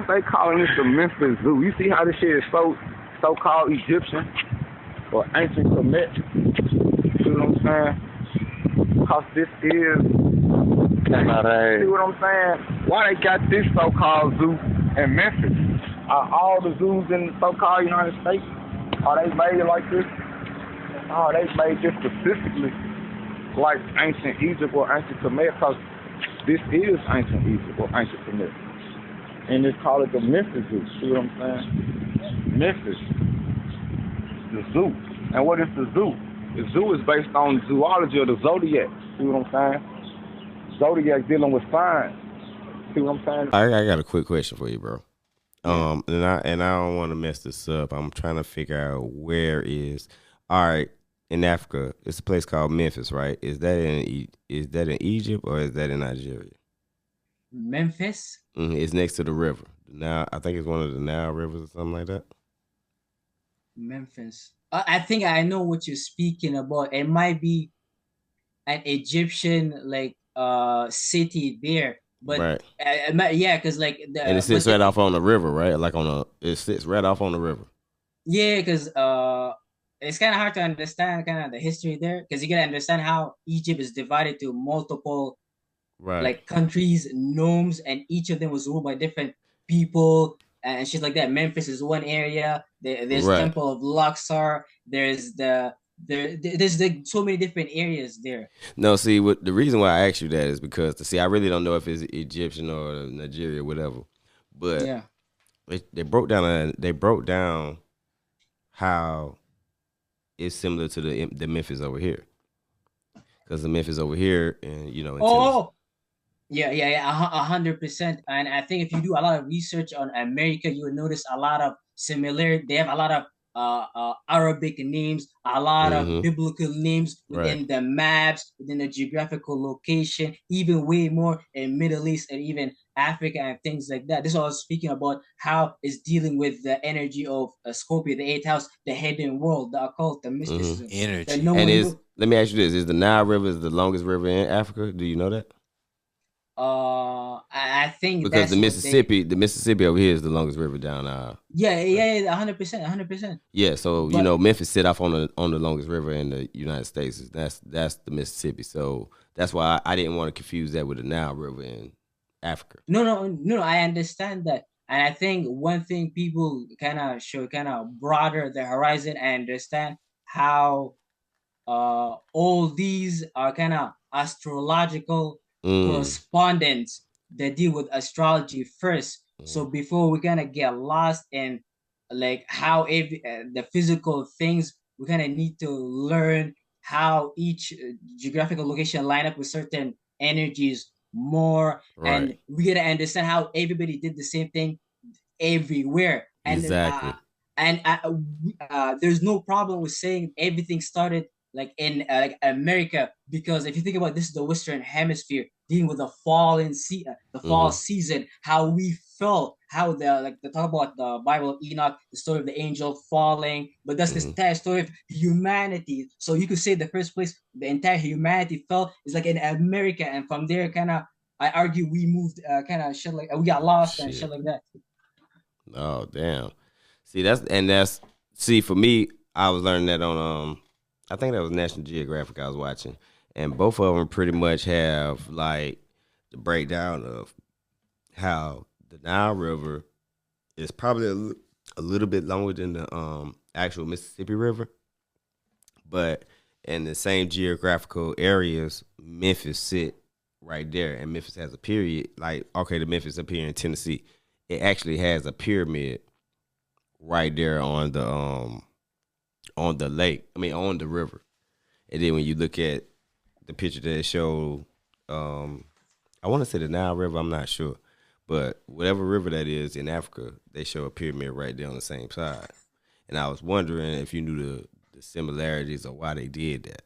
they calling this the Memphis Zoo? You see how this shit is so called Egyptian or ancient Kemet? You see what I'm saying? Cause this is, see what I'm saying? Why they got this so-called zoo in Memphis? Are all the zoos in the so-called United States, are they made like this? Oh, they made this specifically like ancient Egypt or ancient Kemet, because this is ancient Egypt or ancient Kemet. And they call it the Memphis Zoo. See what I'm saying? Memphis, the zoo. And what is the zoo? The zoo is based on zoology of the zodiac. See what I'm saying? Zodiac dealing with signs. See what I'm saying? I got a quick question for you, bro. And I don't want to mess this up. I'm trying to figure out where is all right in Africa. It's a place called Memphis, right? Is that in Egypt or is that in Nigeria? Memphis. It's next to the river. Now I think it's one of the Nile rivers or something like that. Memphis. I think I know what you're speaking about. It might be an Egyptian like city there, but Right. yeah, because like And it sits right off on the river, right? It sits right off on the river. Yeah, because it's kind of hard to understand kind of the history there, because you gotta understand how Egypt is divided to multiple Right. like countries, nomes, and each of them was ruled by different people and shit like that. Memphis is one area. There's Right. Temple of Luxor. There's so many different areas there. No, see, the reason why I asked you that is because I really don't know if it's Egyptian or Nigeria, or whatever. But Yeah. they broke down how it's similar to the Memphis over here, because the Memphis over here, and in Tennessee. Oh, yeah, 100%. And I think if you do a lot of research on America, you will notice a lot of similarity. They have a lot of Arabic names, a lot of biblical names within the maps, within the geographical location, even way more in Middle East and even Africa and things like that. This is what I was speaking about, how it's dealing with the energy of Scorpio, the eighth house, the hidden world, the occult, the mysticism. Energy. Let me ask you this: is the Nile River the longest river in Africa? Do you know that? I think because the Mississippi over here is the longest river down. 100%. Yeah, so Memphis sit off on the longest river in the United States. That's the Mississippi. So that's why I didn't want to confuse that with the Nile River in Africa. No. I understand that, and I think one thing people kind of broader the horizon and understand how all these are kind of astrological correspondence that deal with astrology first. So before we're gonna get lost in like how the physical things, we kind of need to learn how each geographical location line up with certain energies more, and we gotta understand how everybody did the same thing everywhere. And exactly. There's no problem with saying everything started like in like America, because if you think about this, is the Western Hemisphere dealing with the fall season, how we felt, how the talk about the Bible, Enoch, the story of the angel falling, but that's the entire story of humanity. So you could say the first place the entire humanity fell is like in America, and from there kind of I argue we moved kind of shit like we got lost and shit like that. Oh damn! See for me, I was learning that on I think that was National Geographic I was watching, and both of them pretty much have like the breakdown of how the Nile River is probably a little bit longer than the actual Mississippi River, but in the same geographical areas, Memphis sit right there, and Memphis has a period. Like, okay, the Memphis up here in Tennessee, it actually has a pyramid right there on the lake. I mean, on the river. And then when you look at the picture that it showed, I want to say the Nile River, I'm not sure. But whatever river that is in Africa, they show a pyramid right there on the same side. And I was wondering if you knew the similarities of why they did that.